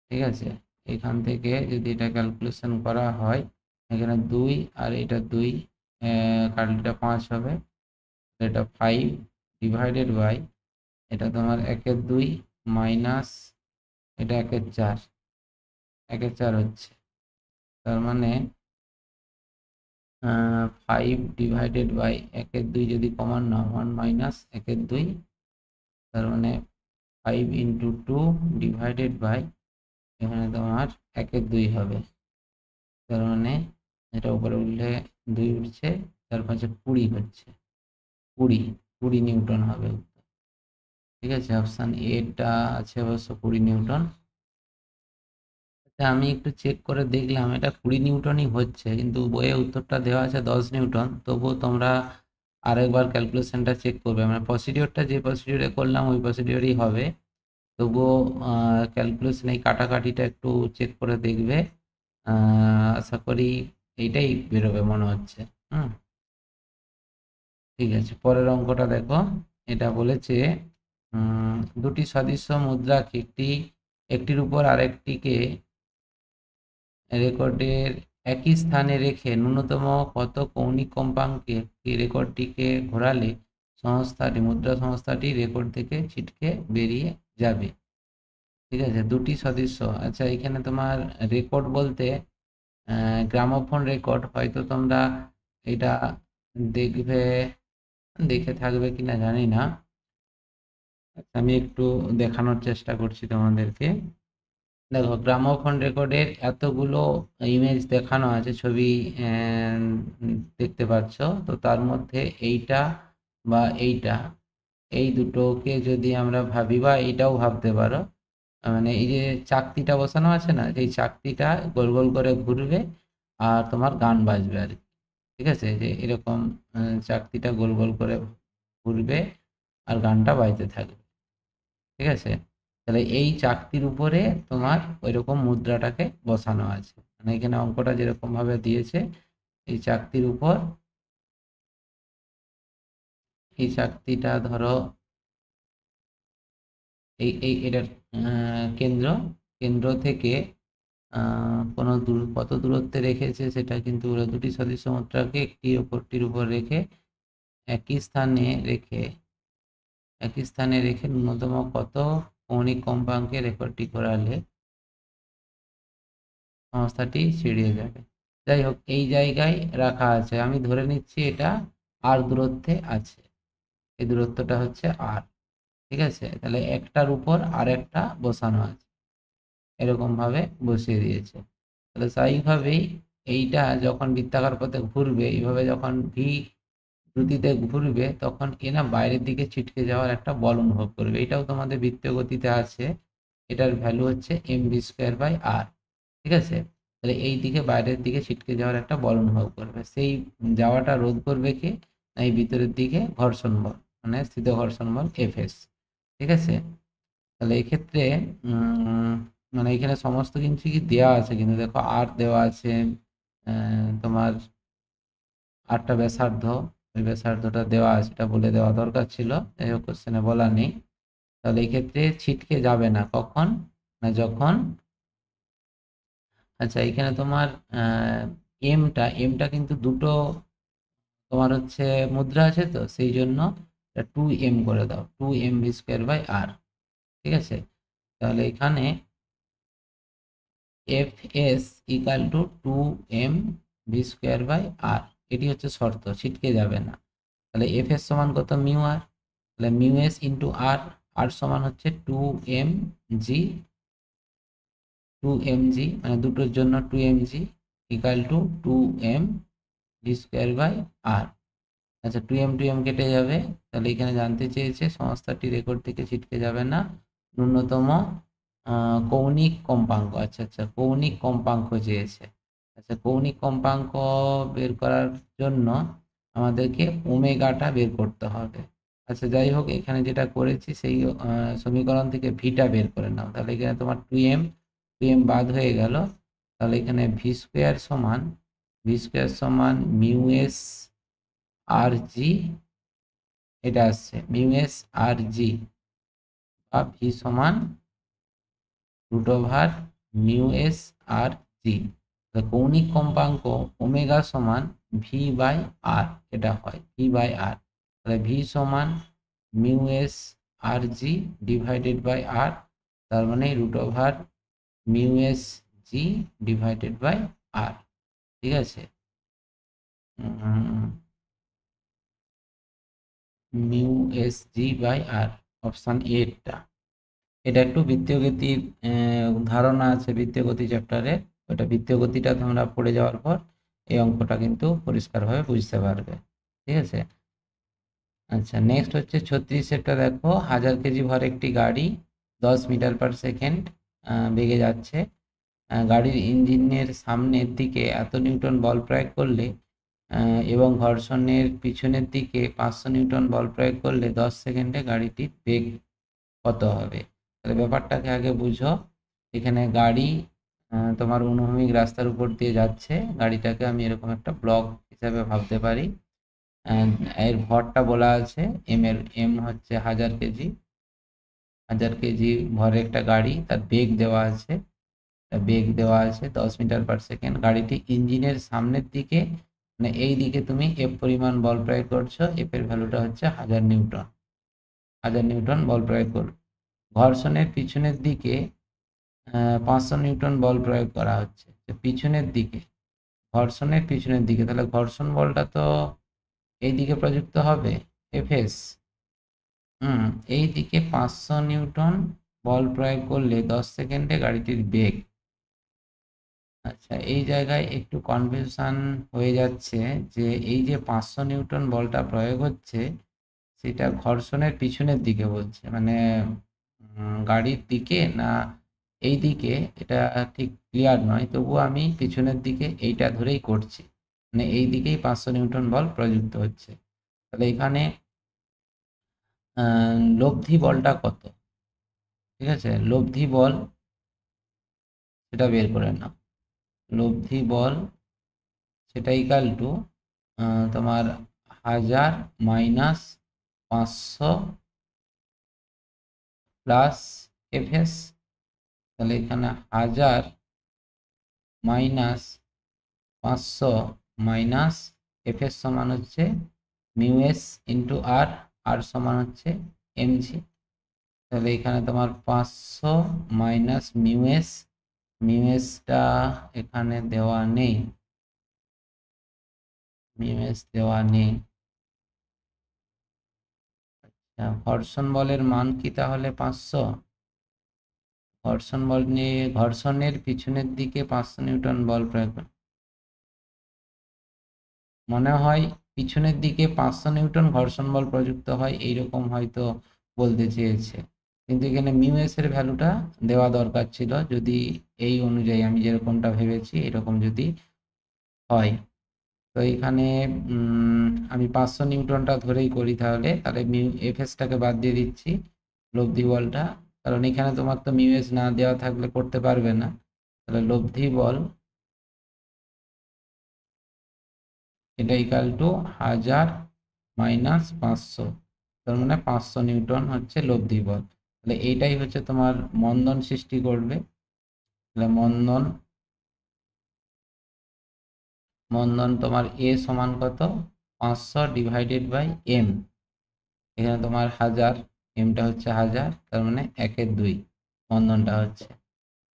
ঠিক আছে। এখান থেকে যদি এটা ক্যালকুলেশন করা হয়, এখানে 2 আর এটা 2 কাটলে এটা 5 হবে, এটা 5 ডিভাইডেড বাই এটা তোমার 1/2 মাইনাস এটা 1/4, 1/4 হচ্ছে। তার মানে 5 ডিভাইডেড বাই 1/2 যদি কমন না 1 মাইনাস 1/2, তার মানে 5 ইন্টু 2 ডিভাইডেড বাই এখানে তোমার 1/2 হবে। তার মানে এটা উপরে উঠলে 2 উঠছে, তার পাশে 20 হচ্ছে, 20 নিউটন হবে উত্তর, ঠিক আছে। অপশান এটা আছে অবশ্য 20 নিউটন। আমি একটু চেক করে দেখলাম এটা 20 নিউটনই হচ্ছে, কিন্তু বইয়ে উত্তরটা দেওয়া আছে 10 নিউটন। তবুও তোমরা আরেকবার ক্যালকুলেশনটা চেক করবে, মানে প্রসিডিওরটা যে প্রসিডিওরে করলাম ওই প্রসিডিওরই হবে, তবুও ক্যালকুলেশন এই কাটাকাটিটা একটু চেক করে দেখবে। আশা করি এইটাই বেরোবে মনে হচ্ছে। ঠিক আছে, পরের অঙ্কটা দেখো। এটা বলেছে দুটি সদৃশ্য মুদ্রা একটির উপর আরেকটিকে রেকর্ডের একই স্থানে রেখে ন্যূনতম কত কৌণিক কম্পাঙ্কে রেকর্ডটিকে ঘোরালে মুদ্রা সংস্থাটি রেকর্ড থেকে ছিটকে বেরিয়ে যাবে। ঠিক আছে, দুটি সদৃশ্য। আচ্ছা, এখানে তোমার রেকর্ড বলতে গ্রামোফোন রেকর্ড, হয়তো তোমরা এটা দেখে থাকবে কিনা জানি না। আমি একটু দেখানোর চেষ্টা করছি তোমাদেরকে। দেখো, গ্রামোফোন রেকর্ডের এতগুলো ইমেজ দেখানো আছে, ছবি দেখতে পাচ্ছ। তো তার মধ্যে এইটা বা এই দুটোকে যদি আমরা ভাবি, বা এইটাও ভাবতে পারো, মানে এই যে চাকতিটা বসানো আছে না, এই চাকতিটা গোল গোল করে ঘুরবে আর তোমার গান বাজবে আর কি। ঠিক আছে, যে এরকম চাকতিটা গোল গোল করে ঘুরবে আর গানটা বাজতে থাকবে। ঠিক আছে, তাহলে এই চাকতির উপরে তোমার ওইরকম মুদ্রাটাকে বসানো আছে, মানে এখানে অঙ্কটা যেরকম ভাবে দিয়েছে, এই চাকতির উপর এই চাকতিটা ধরো এটার কেন্দ্র থেকে কত দূরত্বে রেখেছে সেটা কিন্তু ওরা দুটি সদৃশ মুদ্রাকে একটি অপরটির উপর রেখে একই স্থানে রেখে ন্যূনতম কত কৌণিক কম্পাঙ্কে রেকর্ডটি ঘোরালে সংস্থাটি ছিড়িয়ে যাবে। যাই হোক, এই জায়গায় রাখা আছে, আমি ধরে নিচ্ছি এটা আর দূরত্বে আছে, এই দূরত্বটা হচ্ছে আর। ঠিক আছে, তাহলে একটার উপর আর একটা বসানো আছে, এরকম ভাবে বসিয়ে দিয়েছে। তাহলে স্বাভাবিকভাবেই এইটা যখন বৃত্তাকার পথে ঘুরবে, এইভাবে যখন ভি দ্রুতিতে ঘুরবে, তখন এ না বাইরের দিকে ছিটকে যাওয়ার একটা বল অনুভব করবে। এটাও তোমাদের বৃত্তীয় গতিতে আছে, এটার ভ্যালু হচ্ছে mv²/r। ঠিক আছে, তাহলে এই দিকে বাইরের দিকে ছিটকে যাওয়ার একটা বল অনুভব করবে। সেই যাওয়াটা রোধ করবে কি না, এই ভিতরের দিকে ঘর্ষণ বল, মানে স্থিত ঘর্ষণ বল Fs। ঠিক আছে, তাহলে এক্ষেত্রে মানে এখানে সমস্ত কিছু কি দেওয়া আছে, কিন্তু দেখো আর দেওয়া আছে, তোমার আটটা ব্যাসার্ধ, ওই ব্যাসার্ধটা দেওয়া আছে, এটা বলে দেওয়া দরকার ছিল, এই কোশ্চেনে বলা নেই। তাহলে এই ক্ষেত্রে ছিটকে যাবে না কখন না, যখন, আচ্ছা এখানে তোমার এমটা কিন্তু দুটো তোমার হচ্ছে মুদ্রা আছে, তো সেই জন্য 2m করে দাও, 2mv²/r। ঠিক আছে, তাহলে এখানে Fs = 2mv²/r, এটি হচ্ছে শর্ত, ছিটকে যাবে না। তাহলে Fs সমান কত, μr, তাহলে μs ইন্টু r, r সমান হচ্ছে 2mg, মানে দুটোর জন্য 2mg = 2mv²/r। আচ্ছা, 2m কেটে যাবে, তাহলে এখানে জানতে চেয়েছে সংস্থাটি রেকর্ড থেকে ছিটকে যাবে না, ন্যূনতম কৌণিক কম্পাঙ্ক। আচ্ছা, কৌণিক কম্পাঙ্ক চেয়েছে। আচ্ছা, কৌণিক কম্পাঙ্ক বের করার জন্য আমাদেরকে ওমেগাটা বের করতে হবে। আচ্ছা, যাই হোক, এখানে যেটা করেছি সেই সমীকরণ থেকে ভিটা বের করে নাও। তাহলে এখানে তোমার 2m বাদ হয়ে গেল, তাহলে এখানে v² সমান μs rg, এটা আসছে μs rg, বা v সমান √μs rg। কৌণিক কম্পাঙ্ক ওমেগা সমান v/r, এটা হয় v/r। তাহলে v সমান μs rg /r, তার মানে √μs g /r। ঠিক আছে, μs g/r, অপশান এটা। এটা একটু বৃত্তীয় গতির ধারণা আছে বৃত্তীয় গতি চ্যাপ্টারে, ওটা বৃত্তীয় গতিটা তোমরা পড়ে যাওয়ার পর এই অঙ্কটা কিন্তু পরিষ্কারভাবে বুঝতে পারবে। ঠিক আছে, আচ্ছা নেক্সট হচ্ছে 36এরটা। দেখো, 1000 কেজি ভর একটি গাড়ি 10 মিটার/সেকেন্ড বেগে যাচ্ছে। গাড়ির ইঞ্জিনের সামনের দিকে এত নিউটন বল প্রয়োগ করলে এবং ঘর্ষণের পিছনের দিকে 500 নিউটন বল প্রয়োগ করলে 10 সেকেন্ডে গাড়িটির বেগ কত হবে। তাহলে ব্যাপারটাকে আগে বুঝো। এখানে গাড়ি তোমার অনুভূমিক রাস্তার উপর দিয়ে যাচ্ছে, গাড়িটাকে আমি এরকম একটা ব্লক হিসাবে ভাবতে পারি। এর ভরটা বলা আছে এম হচ্ছে 1000 কেজি, 1000 কেজি ভরের একটা গাড়ি, তার বেগ দেওয়া আছে, 10 মিটার পার সেকেন্ড। গাড়িটি ইঞ্জিনের সামনের দিকে, মানে এই দিকে তুমি এফ পরিমাণ বল প্রয়োগ করছো, এফ এর ভ্যালুটা হচ্ছে 1000 নিউটন বল প্রয়োগ করো। ঘর্ষণের পিছনের দিকে 500 নিউটন বল প্রয়োগ করা হচ্ছে। পিছনের দিকে, ঘর্ষণের পিছনের দিকে, তাহলে ঘর্ষণ বলটা তো এই দিকে প্রযুক্ত হবে, এফএস। এই দিকে 500 নিউটন বল প্রয়োগ করলে 10 সেকেন্ডে গাড়িটির বেগ। আচ্ছা, এই জায়গায় একটু কনফিউশন হয়ে যাচ্ছে যে এই যে 500 নিউটন বলটা প্রয়োগ হচ্ছে সেটা ঘর্ষণের পিছনের দিকে বলছে, মানে গাড়ির দিকে না এই দিকে, এটা ঠিক ক্লিয়ার নয়। তবুও আমি পিছনের দিকে এইটা ধরেই করছি, মানে এই দিকেই 500 নিউটন বল প্রযুক্ত হচ্ছে। তাহলে এখানে লব্ধি বলটা কত? ঠিক আছে, লব্ধি বল সেটা বের করে নাও। লব্ধি বল সেটা ইকাল টু তোমার 1000 মাইনাস 500 প্লাস এফএস। তাহলে এখানে 1000 মাইনাস 500 মাইনাস এফএস সমান হচ্ছে মিউএস ইন্টু আর, আর সমান হচ্ছে এমজি। তাহলে এখানে তোমার 500 মাইনাস মিউএস, মিউএসটা এখানে দেওয়া নেই, মিউএস দেওয়া নেই। ঘর্ষণ বলের মান কি তাহলে 500? ঘর্ষণ বল নিয়ে, ঘর্ষণের পিছনের দিকে 500 নিউটন বল প্রয়োগ, মনে হয় পিছনের দিকে 500 নিউটন ঘর্ষণ বল প্রযুক্ত হয়, এইরকম হয়তো বলতে চেয়েছে। কিন্তু এখানে মিউএস এর ভ্যালুটা দেওয়া দরকার ছিল, যদি এই অনুযায়ী আমি যেরকমটা ভেবেছি এরকম যদি হয়। তো এখানে আমি 500 নিউটনটা ধরেই করি, তাহলে তাহলে এফএসটাকে বাদ দিয়ে দিচ্ছি, লব্ধি বলটা, কারণ এখানে তোমার তো মিউএস না দেওয়া থাকলে করতে পারবে না। তাহলে লব্ধি বল এটা ইকাল টু 1000 মাইনাস 500, তার মানে 500 নিউটন হচ্ছে লব্ধি বল। তাহলে এইটাই হচ্ছে তোমার মন্দন সৃষ্টি করবে। তাহলে মন্দন, মন্দন তোমার এ সমান কত? 500 ডিভাইডেড বাই এম। এখানে তোমার 1000, এমটা হচ্ছে 1000, তার মানে 1/2 মন্দনটা হচ্ছে।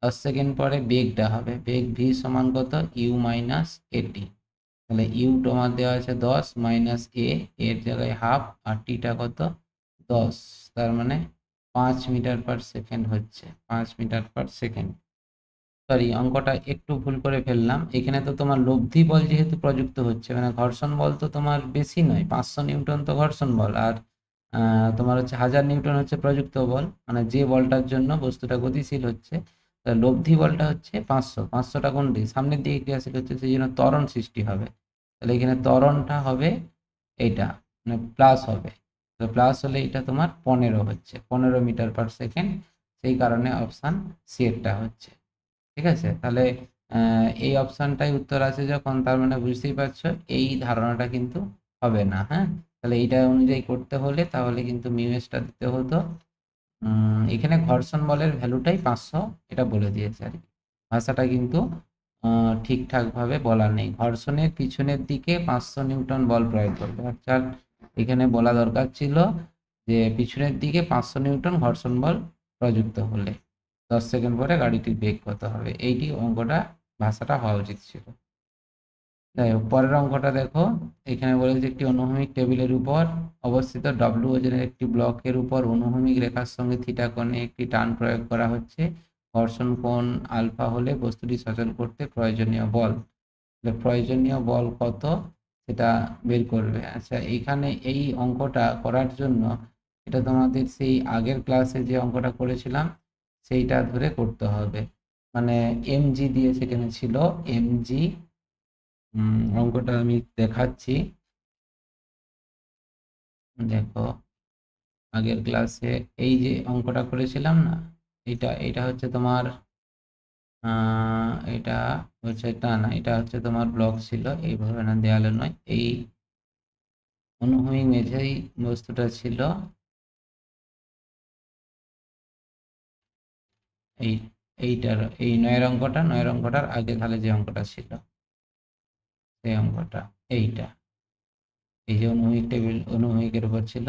10 সেকেন্ড পরে বেগটা হবে, বেগ ভি সমান কত? ইউ মাইনাস এটি। তাহলে ইউ তোমার দেওয়া আছে 10 মাইনাস এর জায়গায় হাফ, আর টিটা কত? 10, তার মানে 5 মিটার পার সেকেন্ড হচ্ছে, 5 মিটার পার সেকেন্ড। সরি, অঙ্কটা একটু ভুল করে ফেললাম। এখানে তো তোমার লব্ধি বল যেহেতু প্রযুক্ত হচ্ছে, মানে ঘর্ষণ বল তো তোমার বেশি নয়, 500 নিউটন তো ঘর্ষণ বল, আর তোমার হচ্ছে 1000 নিউটন হচ্ছে প্রযুক্ত বল, মানে যে বলটার জন্য বস্তুটা গতিশীল হচ্ছে। লব্ধি বলটা হচ্ছে 500, 500টা কোন দিকে? সামনের দিকে ক্রিয়াশীল হচ্ছে, সেই জন্য ত্বরণ সৃষ্টি হবে। তাহলে এখানে ত্বরণটা হবে এইটা, মানে প্লাস হবে। তো প্লাস হলে এটা তোমার 15 হচ্ছে, 15 মিটার পার সেকেন্ড। সেই কারণে অপশান সি এরটা হচ্ছে। ঠিক আছে, তাহলে এই অপশানটাই উত্তর আছে যখন, তার মানে বুঝতেই পারছো এই ধারণাটা কিন্তু হবে না। হ্যাঁ, তাহলে এইটা অনুযায়ী করতে হলে তাহলে কিন্তু মিউএসটা দিতে হতো। এখানে ঘর্ষণ বলের ভ্যালুটাই 500, এটা বলে দিয়েছে আর কি। ভাষাটা কিন্তু ঠিকঠাকভাবে বলা নেই। ঘর্ষণের পিছনের দিকে 500 নিউটন বল প্রয়োগ করবে, অর্থাৎ এখানে বলা দরকার ছিল যে পিছনের দিকে 500 নিউটন ঘর্ষণ বল প্রযুক্ত হলে 10 সেকেন্ড পরে গাড়িটির বেগ কত হবে, এইটি অঙ্কটা, ভাষাটা হওয়া উচিত ছিল। যাই হোক, পরের অঙ্কটা দেখো। এখানে বলেছে একটি অনুভূমিক টেবিলের উপর অবস্থিত ডব্লু ওজনের একটি ব্লকের উপর অনুভূমিক রেখার সঙ্গে থিটা কোণে একটি টান প্রয়োগ করা হচ্ছে। ঘর্ষণ কোণ আলফা হলে বস্তুটি সচল করতে প্রয়োজনীয় বল, প্রয়োজনীয় বল কত সেটা বের করবে। আচ্ছা, এখানে এই অঙ্কটা করার জন্য এটা তোমাদের সেই আগের ক্লাসে যে অঙ্কটা করেছিলাম সেইটা ধরে করতে হবে, মানে এমজি দিয়ে সেখানে ছিল এমজি। অঙ্কটা আমি দেখাচ্ছি, দেখো। আগের ক্লাসে এই যে অঙ্কটা করেছিলাম না, এটা হচ্ছে তোমার এটা হচ্ছে, না এটা হচ্ছে তোমার ব্লক ছিল, এইভাবে না, দেয়ালে নয়, এই অনুভূমিক মেঝেই বস্তুটা ছিল। এই এইটার এই 9 অঙ্কটার আগে তাহলে যে অঙ্কটা ছিল সেই অঙ্কটা এইটা, এই যে অনুভূমিক টেবিল অনুভূমিকের উপর ছিল।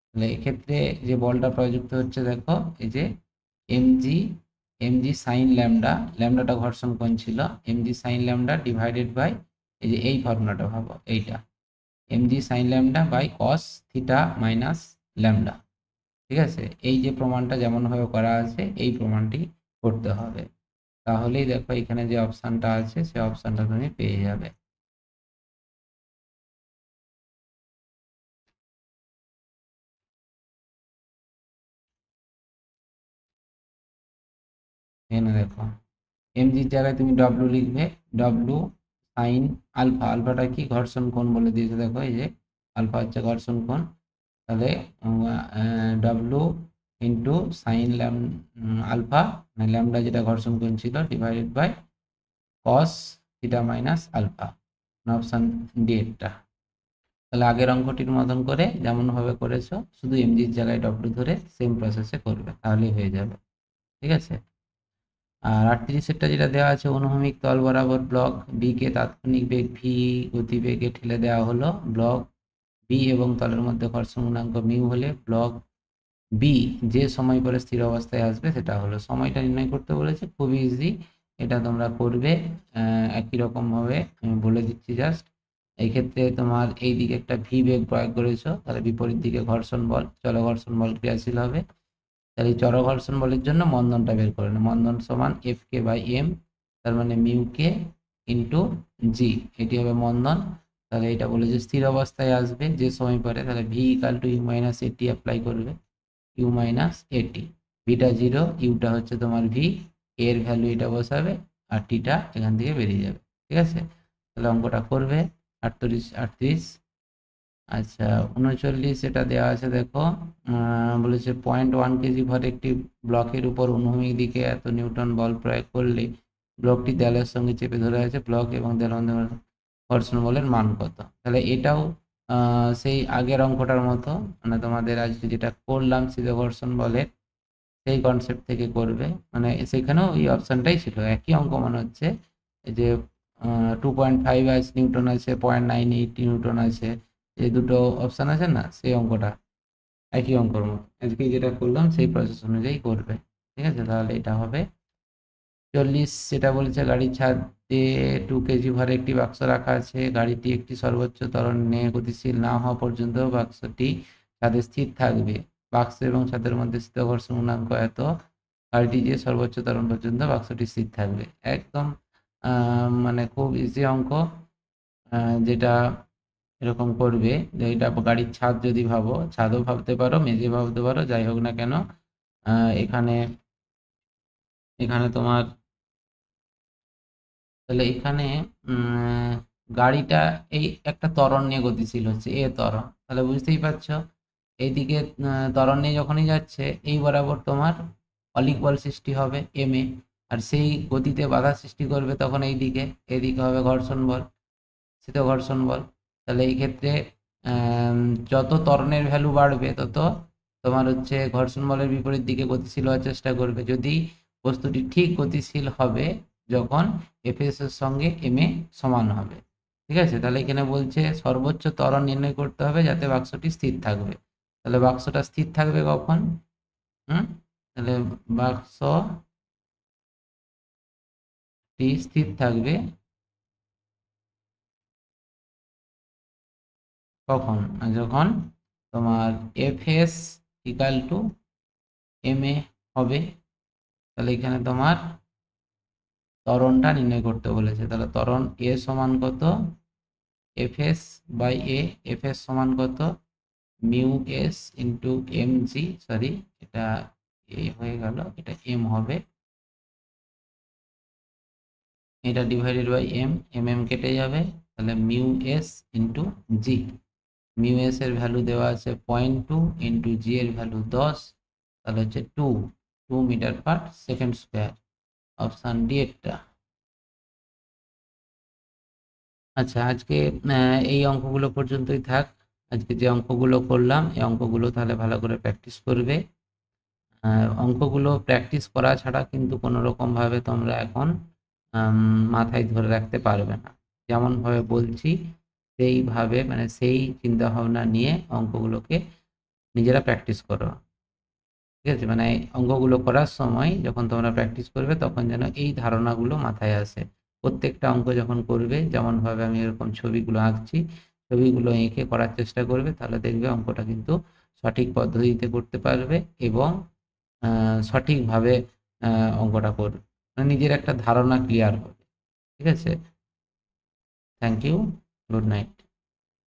তাহলে এক্ষেত্রে যে বলটা প্রযুক্ত হচ্ছে দেখো, এই যে এমজি এমজি সাইন ল্যামডা, ল্যামডাটা ঘর্ষণ কোণ ছিল, MG sine lambda divided by এই যে এই ফর্মুলাটা ভাবো, এইটা MG sine lambda by cos theta minus lambda. ঠিক আছে, এই যে প্রমাণটা যেমনভাবে করা আছে এই প্রমাণটি করতে হবে, তাহলেই দেখো এখানে যে অপশানটা আছে সেই অপশানটা তুমি পেয়ে যাবে। এখানে দেখো এমজির জায়গায় তুমি ডব্লু লিখবে, ডব্লু সাইন আলফা, আলফাটা কি ঘর্ষণ কোণ বলে দিয়েছে দেখো, এই যে আলফা হচ্ছে ঘর্ষণ কোণ, তাহলে W into sine alpha lambda যেটা ঘর্ষণ কোণ ছিল divided by cos theta minus alpha, option D এটা। তাহলে আগের অঙ্কটির মতন করে যেমনভাবে করেছো শুধু এমজির জায়গায় ডব্লু ধরে সেম প্রসেসে করবে, তাহলেই হয়ে যাবে। ঠিক আছে, আর 38 যেটা দেওয়া আছে, অনুভূমিক তল বরাবর ব্লক বি কে তাৎক্ষণিক বেগ ভি গতিবেগে ঠেলে দেওয়া হলো, ব্লক বি এবং তলের মধ্যে ঘর্ষণ গুণাঙ্ক মিউ হলে ব্লক বি যে সময় পরে স্থির অবস্থায় আসবে সেটা হলো, সময়টা নির্ণয় করতে বলেছে, খুবই ইজি, এটা তোমরা করবে একই রকমভাবে আমি বলে দিচ্ছি জাস্ট। এই ক্ষেত্রে তোমার এই দিকে একটা ভি বেগ প্রয়োগ করেছো, তাহলে বিপরীত দিকে ঘর্ষণ বল চল ঘর্ষণ বল ক্রিয়াশীল হবে, তাহলে চর ঘর্ষণ বলের জন্য মন্দনটা বের করে নেব, মন্দন সমান এফ কে বাই এম, তার মানে মিউ কে ইন্টু জি, এটি হবে মন্দন। তাহলে এটা বলে যে স্থির অবস্থায় আসবে যে সময় পরে, তাহলে V equal to you minus AT apply করবে, ইউ মাইনাস এটি, ভিটা 0, ইউটা হচ্ছে তোমার ভি, এর ভ্যালু এটা বসাবে আর টিটা এখান থেকে বেরিয়ে যাবে। ঠিক আছে, তাহলে অঙ্কটা করবে 38। আচ্ছা 39 এটা দেওয়া আছে দেখো, বলেছে 0.1 কেজি ভর একটি ব্লকের উপর অনুভূমিক দিকে এত নিউটন বল প্রয়োগ করলে ব্লকটি দেয়ালের সঙ্গে চেপে ধরে আছে, ব্লক এবং দেয়ালের মধ্যে ঘর্ষণ বলের মান কত। তাহলে এটাও সেই আগের অঙ্কটার মতো, মানে তোমাদের আজকে যেটা করলাম স্থির ঘর্ষণ বলের সেই কনসেপ্ট থেকে করবে, মানে সেখানেও এই অপশানটাই ছিল, একই অঙ্ক মনে হচ্ছে, এই যে 2.5 আছে নিউটন আছে, 0.98 নিউটন আছে, এই দুটো অপশান আছে না, সেই অঙ্কটা একই অঙ্কর মতো আজকে যেটা করলাম সেই প্রসেস অনুযায়ী করবে। ঠিক আছে, তাহলে এটা হবে 40। সেটা বলেছে গাড়ির ছাদে 2 কেজি ভরে একটি বাক্স রাখা আছে, গাড়িটি একটি সর্বোচ্চ ত্বরণ নিয়ে গতিশীল না হওয়া পর্যন্ত বাক্সটি ছাদে স্থির থাকবে, বাক্স এবং ছাদের মধ্যে স্থিত ঘর্ষণ গুণাঙ্ক এত, গাড়িটি যে সর্বোচ্চ ত্বরণ পর্যন্ত বাক্সটি স্থির থাকবে, একদম মানে খুব ইজি অঙ্ক, যেটা এরকম করবে যে এটা গাড়ির ছাদ যদি ভাবো, ছাদও ভাবতে পারো মেঝে ভাবতে পারো, যাই হোক না কেন, এখানে এখানে তোমার তাহলে এখানে গাড়িটা এই একটা ত্বরণ নিয়ে গতিশীল হচ্ছে, এ ত্বরণ, তাহলে বুঝতেই পারছো এইদিকে ত্বরণ নিয়ে যখনই যাচ্ছে এই বরাবর তোমার অলিক বল সৃষ্টি হবে এম এ, আর সেই গতিতে বাধা সৃষ্টি করবে তখন এইদিকে, এদিকে হবে ঘর্ষণ বল, স্থিত ঘর্ষণ বল। তাহলে এই ক্ষেত্রে যত ত্বরণের ভ্যালু বাড়বে তত তোমার হচ্ছে ঘর্ষণ বলের বিপরীত দিকে গতিশীল হওয়ার চেষ্টা করবে, যদি বস্তুটি ঠিক গতিশীল হবে যখন এফএস এর সঙ্গে এম এ সমান হবে। ঠিক আছে, তাহলে এখানে বলছে সর্বোচ্চ ত্বরণ নির্ণয় করতে হবে যাতে বাক্সটি স্থির থাকবে, তাহলে বাক্সটা স্থির থাকবে কখন, তাহলে বাক্সটি স্থির থাকবে কখন, যখন তোমার FS equal to M A হবে, তাহলে এখানে তোমার ত্বরণটা নির্ণয় করতে বলেছে, তাহলে ত্বরণ এ সমান কত, এফএস বাই এ, এফএস সমান কত mu S into M G, sorry এটা এ হয়ে গেল, এটা এম হবে, এটা divided by M, M M কেটে যাবে, তাহলে mu S into G, mu S এর ভ্যালু দেওয়া আছে 0.2 ইন্টু জি এর ভ্যালু 10, তাহলে হচ্ছে 2 metre per second square, option D একটা। আচ্ছা আজকে এই অঙ্কগুলো পর্যন্তই থাক, আজকে যে অঙ্কগুলো করলাম এই অঙ্কগুলো তাহলে ভালো করে প্র্যাকটিস করবে, অঙ্কগুলো প্র্যাকটিস করা ছাড়া কিন্তু কোনো রকমভাবে তোমরা এখন মাথায় ধরে রাখতে পারবে না। যেমনভাবে বলছি সেইভাবে মানে সেই চিন্তাভাবনা নিয়ে অঙ্কগুলোকে নিজেরা প্র্যাকটিস করো। ঠিক আছে, মানে অঙ্কগুলো করার সময় যখন তোমরা প্র্যাকটিস করবে তখন যেন এই ধারণাগুলো মাথায় আসে। প্রত্যেকটা অঙ্ক যখন করবে যেমনভাবে আমি এরকম ছবিগুলো আঁকছি, ছবিগুলো এঁকে করার চেষ্টা করবে, তাহলে দেখবে অঙ্কটা কিন্তু সঠিক পদ্ধতিতে করতে পারবে এবং সঠিকভাবে অঙ্কটা করবে, মানে নিজের একটা ধারণা ক্লিয়ার হবে। ঠিক আছে, থ্যাংক ইউ, গুড নাইট।